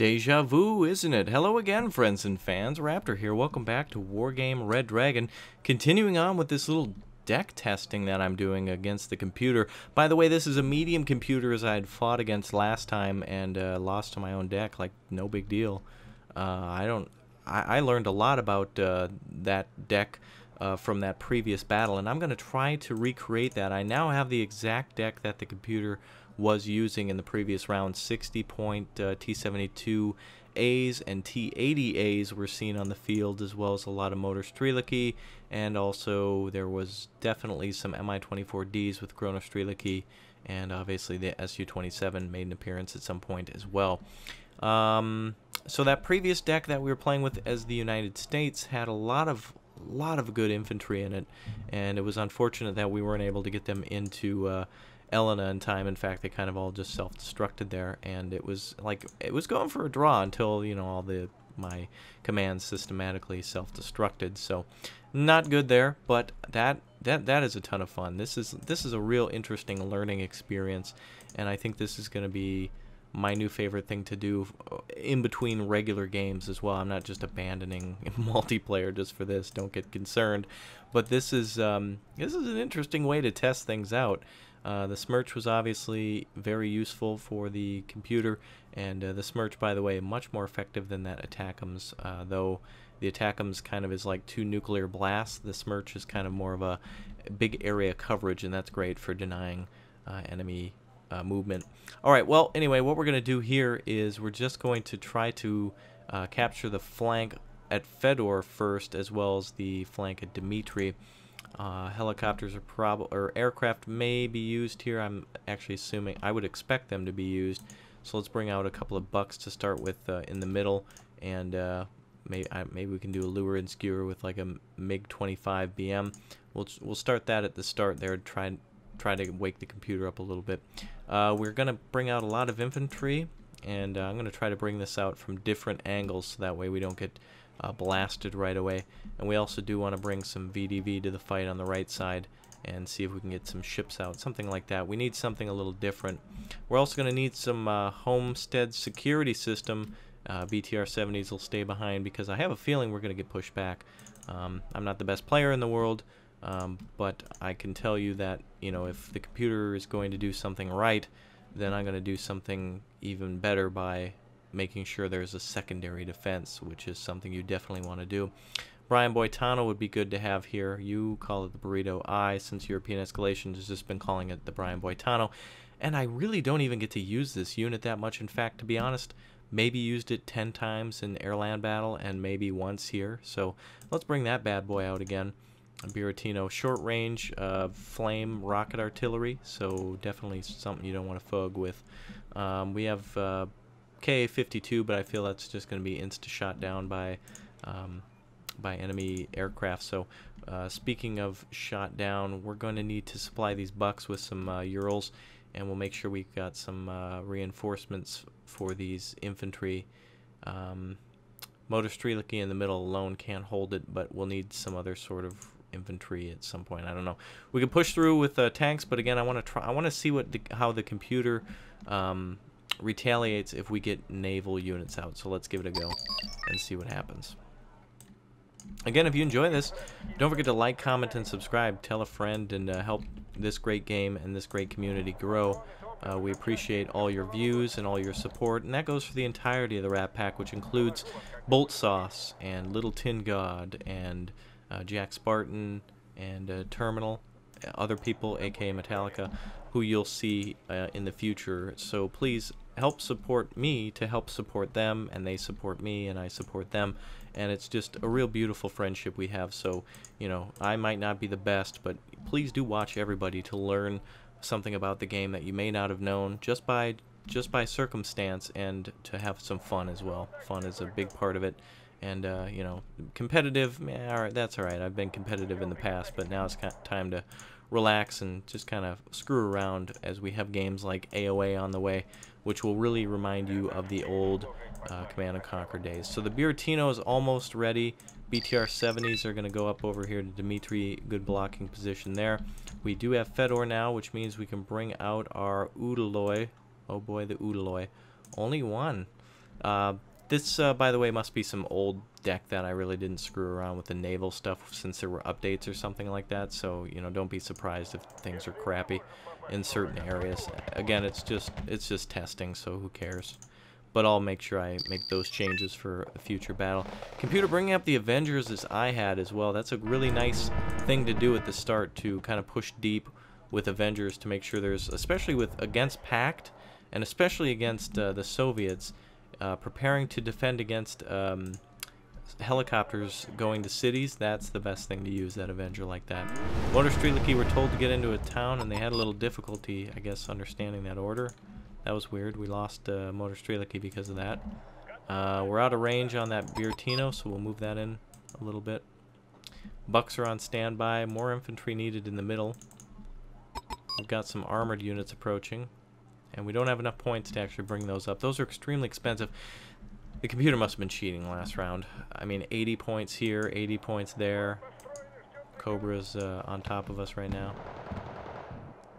Deja vu, isn't it? Hello again, friends and fans. Raptor here. Welcome back to Wargame Red Dragon. Continuing on with this little deck testing that I'm doing against the computer. By the way, this is a medium computer as I had fought against last time and lost to my own deck. Like, no big deal. I learned a lot about that deck from that previous battle, and I'm going to try to recreate that. I now have the exact deck that the computer was using in the previous round. 60-point T72As and T80As were seen on the field, as well as a lot of Motor Strelicky, and also there was definitely some Mi-24Ds with Chrono Strelicky, and obviously the Su-27 made an appearance at some point as well. So that previous deck that we were playing with as the United States had a lot of good infantry in it, and it was unfortunate that we weren't able to get them into Elena in time. In fact, they kind of all just self-destructed there, and it was going for a draw until, you know, all my commands systematically self-destructed. So not good there, but that is a ton of fun. This is a real interesting learning experience, and I think this is going to be my new favorite thing to do in between regular games as well. I'm not just abandoning multiplayer just for this. Don't get concerned, but this is an interesting way to test things out. The Smirch was obviously very useful for the computer, and the Smirch, by the way, much more effective than that Attackums, though the Attackums kind of is like 2 nuclear blasts. The Smirch is kind of more of a big area coverage, and that's great for denying enemy movement. Alright, well, anyway, what we're going to do here is we're just going to try to capture the flank at Fedor first, as well as the flank at Dmitry. Helicopters or aircraft may be used here. I'm actually assuming, I would expect them to be used. So let's bring out a couple of bucks to start with in the middle, and maybe we can do a lure and skewer with like a MiG-25 BM. We'll start that at the start there to try to wake the computer up a little bit. We're going to bring out a lot of infantry, and I'm going to try to bring this out from different angles so that way we don't get blasted right away. And we also do want to bring some VDV to the fight on the right side and see if we can get some ships out, something like that. We need something a little different. We're also going to need some homestead security system. BTR-70s will stay behind because I have a feeling we're going to get pushed back. I'm not the best player in the world, but I can tell you that, you know, if the computer is going to do something right, then I'm going to do something even better by making sure there's a secondary defense, which is something you definitely want to do. Brian Boitano would be good to have here. You call it the Burrito I, since European Escalation has just been calling it the Brian Boitano. And I really don't even get to use this unit that much. In fact, to be honest, maybe used it 10 times in air-land battle and maybe once here. So let's bring that bad boy out again. Buratino, short range flame rocket artillery, so definitely something you don't want to fug with. We have Ka-52, but I feel that's just going to be insta-shot down by enemy aircraft. So speaking of shot down, we're going to need to supply these bucks with some Urals, and we'll make sure we've got some reinforcements for these infantry. Motor Strelicky in the middle alone can't hold it, but we'll need some other sort of infantry at some point. I don't know. We can push through with tanks, but again, I want to see how the computer retaliates if we get naval units out. So let's give it a go and see what happens. Again, if you enjoy this, don't forget to like, comment, and subscribe. Tell a friend, and help this great game and this great community grow. We appreciate all your views and all your support, and that goes for the entirety of the Rat Pack, which includes Bolt Sauce and Little Tin God and Jack Spartan and Terminal, other people, aka Metallica, who you'll see in the future. So please help support me to help support them, and they support me and I support them, and it's just a real beautiful friendship we have. So, you know, I might not be the best, but please do watch everybody to learn something about the game that you may not have known just by circumstance, and to have some fun as well. Fun is a big part of it. And, you know, competitive, alright, that's alright. I've been competitive in the past, but now it's kind of time to relax and just kind of screw around as we have games like AOA on the way, which will really remind you of the old Command & Conquer days. So the Buratino is almost ready. BTR-70s are going to go up over here to Dmitry. Good blocking position there. We do have Fedor now, which means we can bring out our Udaloy. Oh boy, the Udaloy. Only one. This, by the way, must be some old deck that I really didn't screw around with the naval stuff since there were updates or something like that. So, you know, don't be surprised if things are crappy in certain areas. Again, it's just testing, so who cares? But I'll make sure I make those changes for a future battle. Computer, bringing up the Avengers as I had as well. That's a really nice thing to do at the start, to kind of push deep with Avengers to make sure there's, especially with against Pact and especially against the Soviets, preparing to defend against helicopters going to cities. That's the best thing to use, that Avenger like that. Motor Strelicky were told to get into a town, and they had a little difficulty, I guess, understanding that order. That was weird. We lost Motor Strelicky because of that. We're out of range on that Bertino, so we'll move that in a little bit. Bucks are on standby. More infantry needed in the middle. We've got some armored units approaching, and we don't have enough points to actually bring those up. Those are extremely expensive. The computer must have been cheating last round. I mean, 80 points here, 80 points there. Cobra's on top of us right now,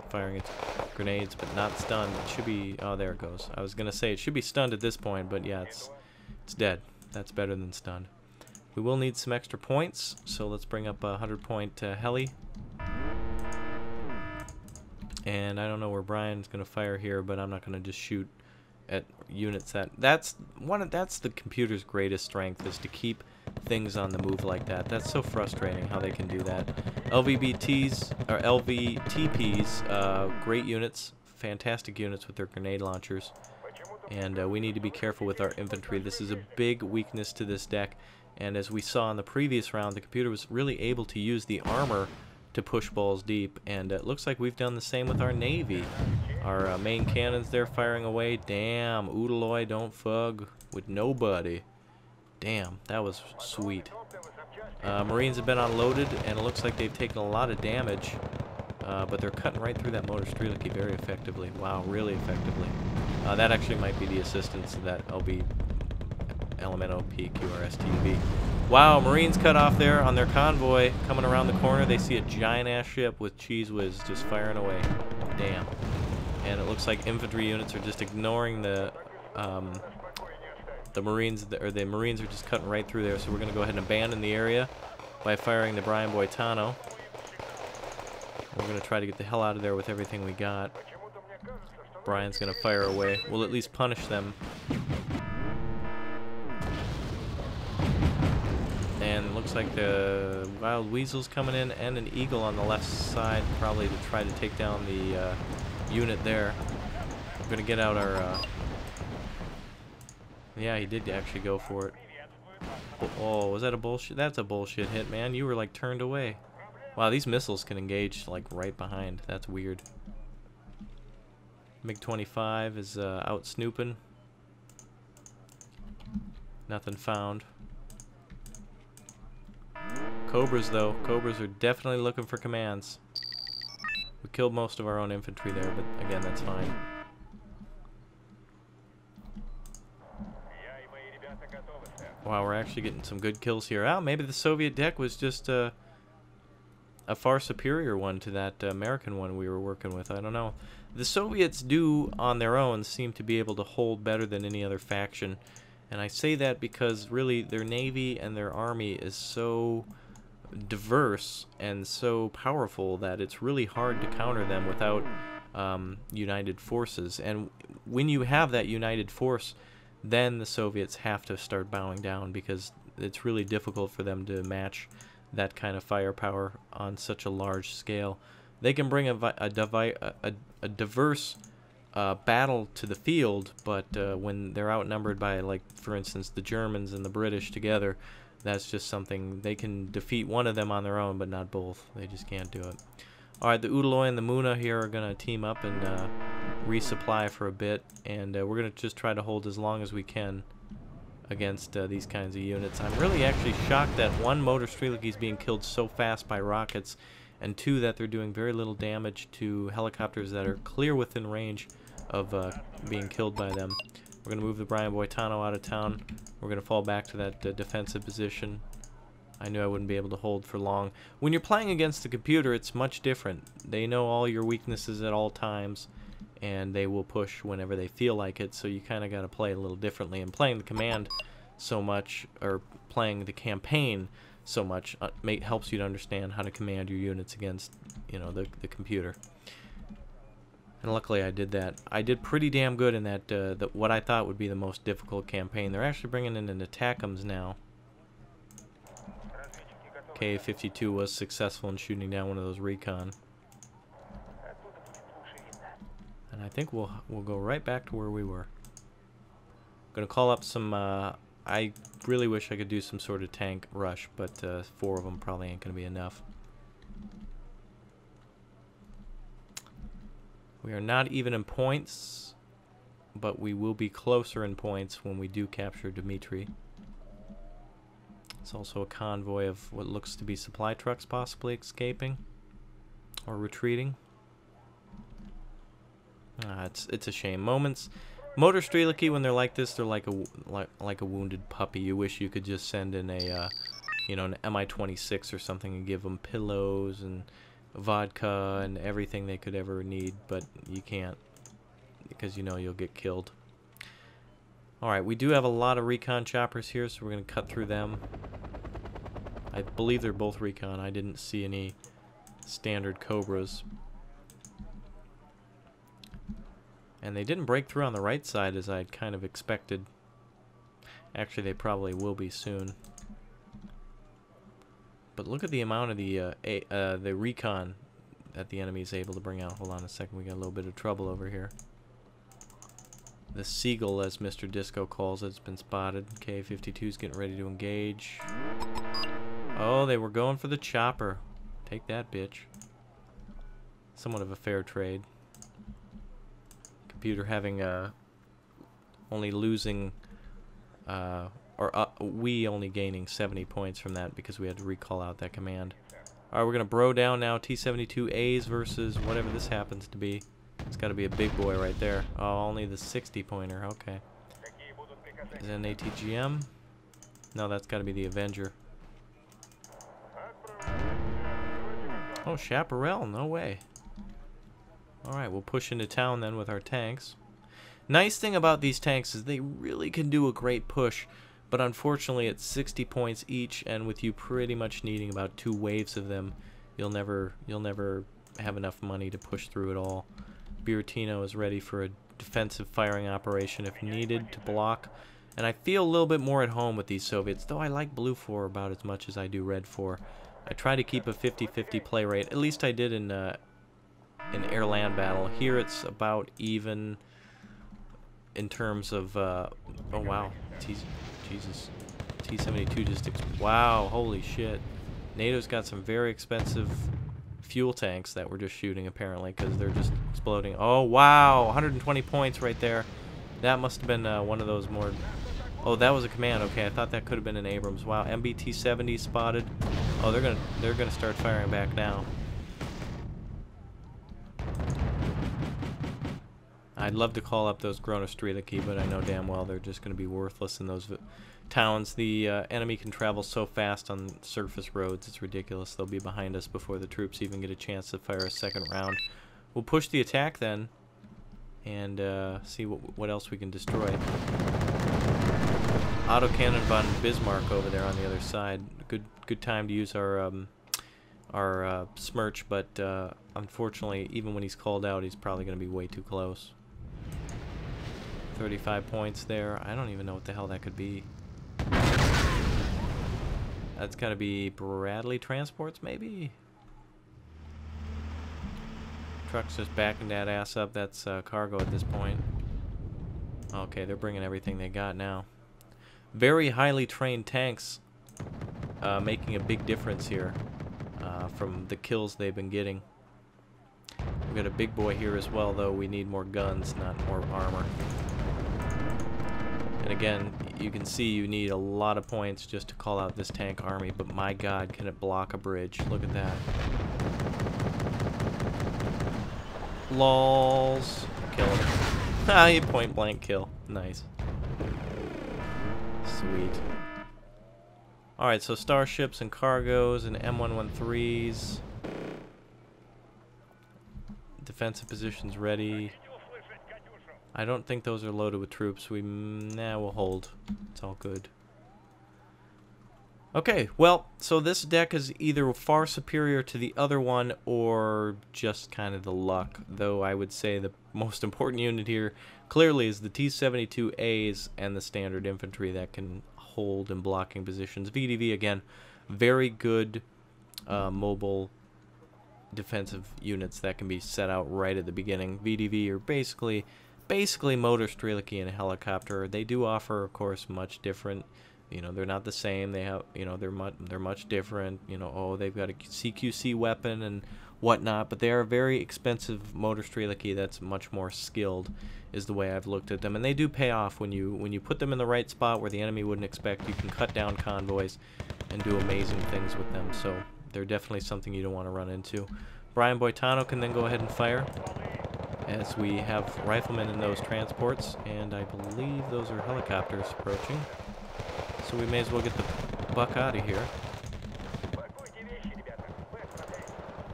firing its grenades, but not stunned. It should be... oh, there it goes. I was going to say it should be stunned at this point, but yeah, it's dead. That's better than stunned. We will need some extra points, so let's bring up a 100-point heli. And I don't know where Brian's going to fire here, but I'm not going to just shoot at units that's the computer's greatest strength, is to keep things on the move like that. That's so frustrating how they can do that. LVTPs, great units, fantastic units with their grenade launchers, and we need to be careful with our infantry. This is a big weakness to this deck, and as we saw in the previous round, the computer was really able to use the armor to push balls deep, and it looks like we've done the same with our Navy. Our main cannons there firing away. Damn, Udaloy don't fug with nobody. Damn, that was sweet. Marines have been unloaded, and it looks like they've taken a lot of damage, but they're cutting right through that Motor Strelicky very effectively. Wow, really effectively. That actually might be the assistance of that LB Elemento PQRSTV. Wow, Marines cut off there on their convoy. Coming around the corner, they see a giant-ass ship with Cheese Whiz just firing away. Damn. And it looks like infantry units are just ignoring the Marines, or the Marines are just cutting right through there. So we're going to go ahead and abandon the area by firing the Brian Boitano. We're going to try to get the hell out of there with everything we got. Brian's going to fire away. We'll at least punish them. And it looks like the Wild Weasel's coming in, and an Eagle on the left side, probably to try to take down the unit there. We're going to get out our... yeah, he did actually go for it. Oh, was that a bullshit? That's a bullshit hit, man. You were, like, turned away. Wow, these missiles can engage, like, right behind. That's weird. MiG-25 is out snooping. Nothing found. Cobras, though. Cobras are definitely looking for commands. We killed most of our own infantry there, but again, that's fine. Wow, we're actually getting some good kills here. Oh, maybe the Soviet deck was just a far superior one to that American one we were working with. I don't know. The Soviets do, on their own, seem to be able to hold better than any other faction. And I say that because, really, their navy and their army is so diverse and so powerful that it's really hard to counter them without united forces. And when you have that united force, then the Soviets have to start bowing down, because it's really difficult for them to match that kind of firepower on such a large scale. They can bring a diverse battle to the field, but when they're outnumbered by, like, for instance, the Germans and the British together, that's just something. They can defeat one of them on their own, but not both. They just can't do it. Alright, the Udaloy and the Muna here are going to team up and resupply for a bit, and we're going to just try to hold as long as we can against these kinds of units. I'm really actually shocked that one, Motor Strelicky is being killed so fast by rockets, and two, that they're doing very little damage to helicopters that are clear within range of being killed by them. We're going to move the Brian Boitano out of town. We're going to fall back to that defensive position. I knew I wouldn't be able to hold for long. When you're playing against the computer, it's much different. They know all your weaknesses at all times, and they will push whenever they feel like it, so you kind of got to play a little differently. And playing the command so much, or playing the campaign so much, helps you to understand how to command your units against, you know, the computer. And luckily I did that. I did pretty damn good in that, what I thought would be the most difficult campaign. They're actually bringing in an attackums now. K-52 was successful in shooting down one of those recon. And I think we'll go right back to where we were. Gonna call up some, I really wish I could do some sort of tank rush, but 4 of them probably ain't gonna be enough. We are not even in points, but we will be closer in points when we do capture Dmitry. It's also a convoy of what looks to be supply trucks possibly escaping or retreating. It's a shame. Motor Strelicky, when they're like this, they're like a wounded puppy. You wish you could just send in a you know, an Mi-26 or something and give them pillows and vodka and everything they could ever need, but you can't, because you know you'll get killed. Alright, we do have a lot of recon choppers here, so we're going to cut through them. I believe they're both recon. I didn't see any standard Cobras. And they didn't break through on the right side as I'd kind of expected. Actually, they probably will be soon. But look at the amount of the recon that the enemy is able to bring out. Hold on a second, we got a little bit of trouble over here. The Seagull, as Mr. Disco calls it, has been spotted. K-52's getting ready to engage. Oh, they were going for the chopper. Take that, bitch. Somewhat of a fair trade. Computer having only losing, we only gaining 70 points from that because we had to recall out that command. Alright, we're gonna bro down now. T-72As versus whatever this happens to be. It's got to be a big boy right there. Oh, only the 60-pointer. Okay. Is that an ATGM? No, that's got to be the Avenger. Oh, Chaparral. No way. Alright, we'll push into town then with our tanks. Nice thing about these tanks is they really can do a great push, but unfortunately it's 60 points each, and with you pretty much needing about 2 waves of them, you'll never have enough money to push through it all. Buratino is ready for a defensive firing operation if needed to block. And I feel a little bit more at home with these Soviets, though I like Blue 4 about as much as I do Red 4. I try to keep a 50-50 play rate. At least I did in air-land battle. Here it's about even in terms of... oh, wow. Jesus. T-72 just... wow, holy shit. NATO's got some very expensive... fuel tanks that we're just shooting apparently because they're just exploding. Oh wow, 120 points right there. That must have been one of those more... oh, that was a command. Okay, I thought that could have been an Abrams. Wow, MBT-70 spotted. Oh, they're gonna start firing back now. I'd love to call up those Gronostreliki, but I know damn well they're just gonna be worthless in those towns. The enemy can travel so fast on surface roads, it's ridiculous. They'll be behind us before the troops even get a chance to fire a second round. We'll push the attack then, and see what else we can destroy. Autocannon von Bismarck over there on the other side. Good time to use our Smirch, but unfortunately, even when he's called out, he's probably going to be way too close. 35 points there. I don't even know what the hell that could be. That's got to be Bradley transports, maybe? Truck's just backing that ass up. That's cargo at this point. Okay, they're bringing everything they got now. Very highly trained tanks making a big difference here from the kills they've been getting. We've got a big boy here as well, though. We need more guns, not more armor. And again, you can see you need a lot of points just to call out this tank army, but my god, can it block a bridge. Look at that. Lols. Kill him. Ah, you point blank kill. Nice. Sweet. Alright, so starships and cargos and M113s. Defensive positions ready. I don't think those are loaded with troops. We'll hold. It's all good. Okay, well, so this deck is either far superior to the other one or just kind of the luck. Though I would say the most important unit here clearly is the T-72As and the standard infantry that can hold in blocking positions. VDV, again, very good mobile defensive units that can be set out right at the beginning. VDV are basically motor Strelicky and a helicopter. They do offer, of course, much different. You know, they're not the same. They have, you know, they're much different. You know, oh, they've got a CQC weapon and whatnot, but they are a very expensive motor Strelicky that's much more skilled, is the way I've looked at them, and they do pay off when you put them in the right spot where the enemy wouldn't expect. You can cut down convoys and do amazing things with them. So they're definitely something you don't want to run into. Brian Boitano can then go ahead and fire, as we have riflemen in those transports, and I believe those are helicopters approaching. So we may as well get the buck out of here.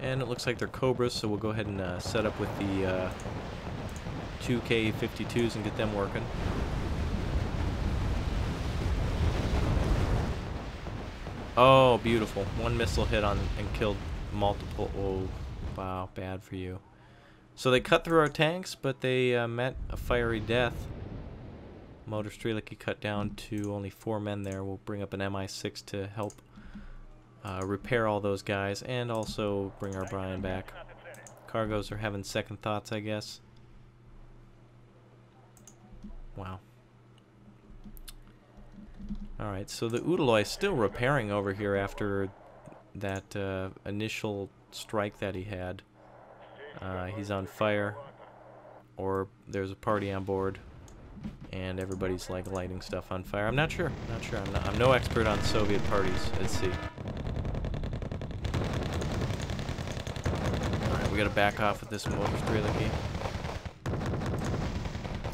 And it looks like they're Cobras, so we'll go ahead and set up with the 2 K-52s and get them working. Oh, beautiful. One missile hit on and killed multiple. Oh, wow, bad for you. So they cut through our tanks, but they met a fiery death. Motor Strelicky cut down to only 4 men there. We'll bring up an MI6 to help repair all those guys, and also bring our Brian back. Cargos are having second thoughts, I guess. Wow. Alright, so the Udaloy is still repairing over here after that initial strike that he had. He's on fire, or there's a party on board, and everybody's like lighting stuff on fire. I'm not sure. I'm no expert on Soviet parties at sea. Alright, we gotta back off with this motor Strelicky.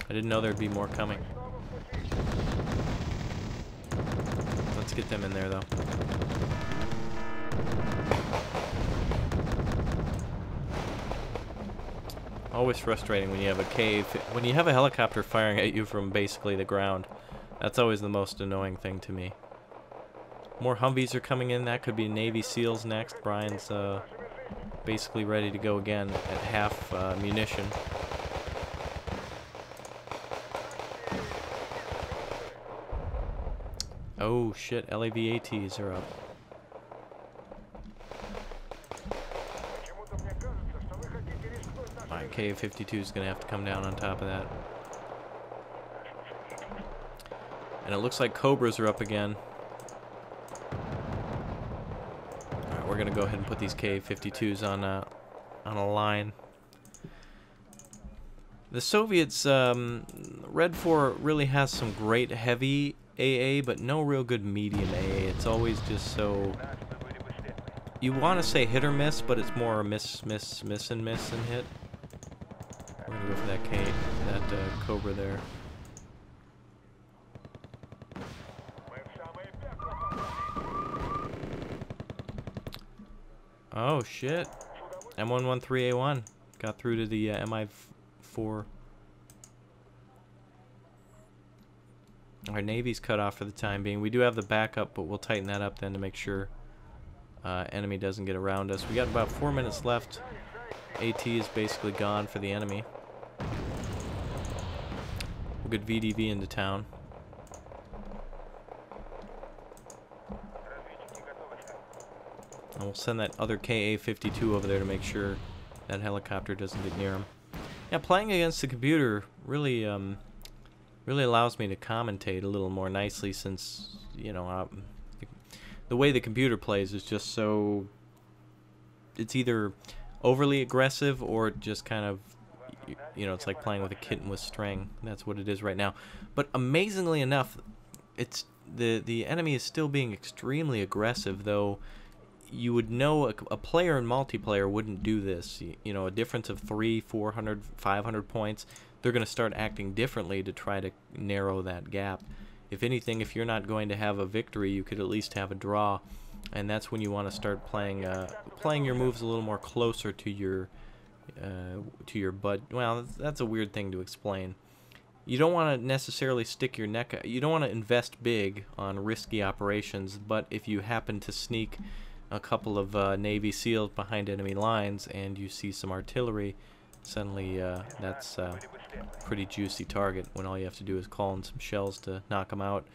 I didn't know there'd be more coming. Let's get them in there though. Always frustrating when you have a cave, when you have a helicopter firing at you from basically the ground. That's always the most annoying thing to me. More Humvees are coming in. That could be Navy SEALs next. Brian's basically ready to go again at half munition. Oh shit, LAVATs are up. Alright, K-52 is going to have to come down on top of that. And it looks like Cobras are up again. Alright, we're going to go ahead and put these K-52s on a line. The Soviets, Red 4 really has some great heavy AA, but no real good medium AA. It's always just so... You want to say hit or miss, but it's more miss and hit. We're gonna go for that Cobra there. Oh shit! M113A1 got through to the MI4. Our Navy's cut off for the time being. We do have the backup, but we'll tighten that up then to make sure enemy doesn't get around us. We got about 4 minutes left. AT is basically gone for the enemy. We'll get VDV into town. And we'll send that other KA-52 over there to make sure that helicopter doesn't get near him. Yeah, playing against the computer really really allows me to commentate a little more nicely, since, you know, the way the computer plays is just so... It's either overly aggressive or just kind of, you know, it's like playing with a kitten with string. That's what it is right now. But amazingly enough, it's the enemy is still being extremely aggressive, though you would know a player in multiplayer wouldn't do this. You know, a difference of 300, 400, 500 points, they're going to start acting differently to try to narrow that gap. If anything, if you're not going to have a victory, you could at least have a draw, and that's when you want to start playing your moves a little more closer to your bud. Well, that's a weird thing to explain. you don't want to necessarily stick your neck out. You don't want to invest big on risky operations, but if you happen to sneak a couple of Navy SEALs behind enemy lines and you see some artillery, suddenly that's a pretty juicy target when all you have to do is call in some shells to knock them out.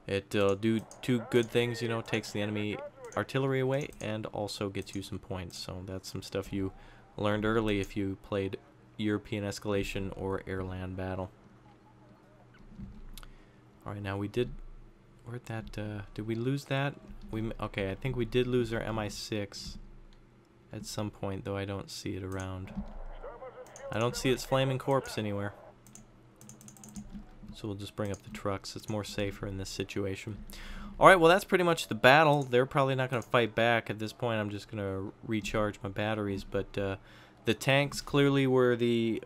It'll do two good things, you know, takes the enemy artillery away and also gets you some points. So that's some stuff you learned early if you played European Escalation or Air-Land Battle. Alright, now we did... Where'd that... did we lose that? Okay, I think we did lose our MI6 at some point, though I don't see it around. I don't see its flaming corpse anywhere. So we'll just bring up the trucks. It's more safer in this situation. Alright, well that's pretty much the battle. They're probably not going to fight back. At this point I'm just going to recharge my batteries. But the tanks clearly were the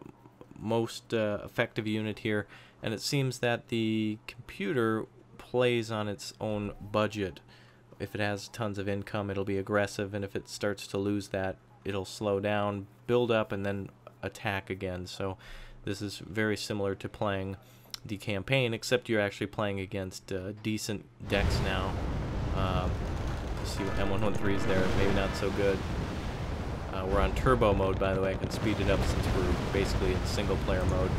most effective unit here. And it seems that the computer plays on its own budget. If it has tons of income, it'll be aggressive, and if it starts to lose that, it'll slow down, build up, and then attack again. So this is very similar to playing the campaign, except you're actually playing against decent decks now. Let's see what M113 is there. Maybe not so good. We're on turbo mode, by the way. I can speed it up since we're basically in single player mode.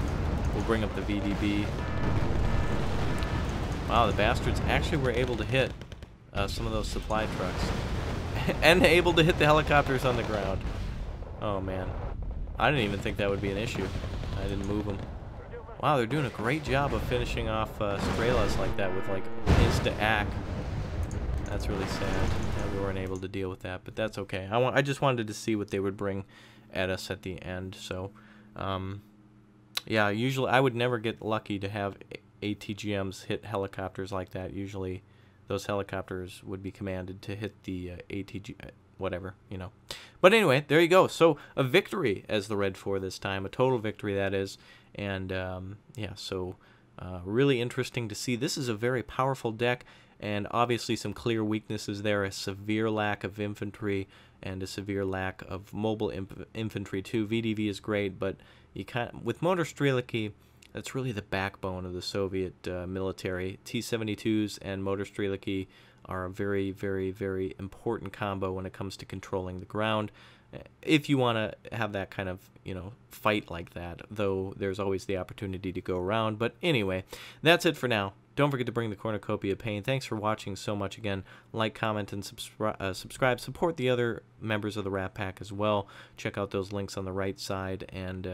We'll bring up the VDB. Wow, the bastards actually were able to hit some of those supply trucks. And able to hit the helicopters on the ground. Oh, man. I didn't even think that would be an issue. I didn't move them. Wow, they're doing a great job of finishing off Strelas like that with, like, insta-ack. That's really sad that we weren't able to deal with that, but that's okay. I just wanted to see what they would bring at us at the end, so... yeah, usually I would never get lucky to have ATGMs hit helicopters like that. Usually those helicopters would be commanded to hit the ATG, whatever, you know. But anyway, there you go. So a victory as the Red 4 this time, a total victory that is. And yeah, so really interesting to see. This is a very powerful deck, and obviously some clear weaknesses there, a severe lack of infantry and a severe lack of mobile infantry too. VDV is great, but you can't, with motor Strelicky, that's really the backbone of the Soviet military. T-72s and motor Strelicky are a very, very, very important combo when it comes to controlling the ground. If you want to have that kind of, you know, fight like that, though there's always the opportunity to go around. But anyway, that's it for now. Don't forget to bring the cornucopia of pain. Thanks for watching so much again. Like, comment, and subscribe. Support the other members of the Rat Pack as well. Check out those links on the right side. And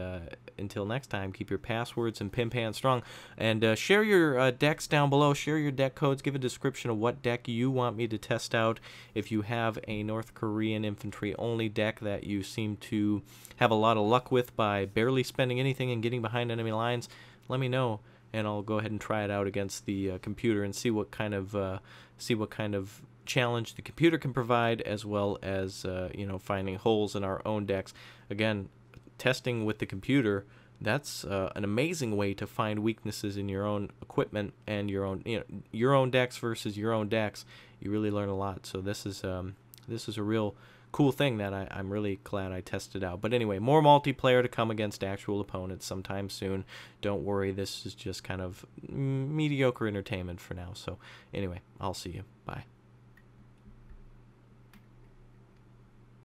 until next time, keep your passwords and pin-pan strong. And share your decks down below. Share your deck codes. Give a description of what deck you want me to test out. If you have a North Korean infantry-only deck that you seem to have a lot of luck with by barely spending anything and getting behind enemy lines, let me know. And I'll go ahead and try it out against the computer and see what kind of challenge the computer can provide, as well as you know, finding holes in our own decks. Again, testing with the computer, that's an amazing way to find weaknesses in your own equipment and your own, you know, your own decks versus your own decks. You really learn a lot. So this is a real cool thing that I'm really glad I tested out. But anyway, more multiplayer to come against actual opponents sometime soon. Don't worry, this is just kind of mediocre entertainment for now. So anyway, I'll see you. Bye.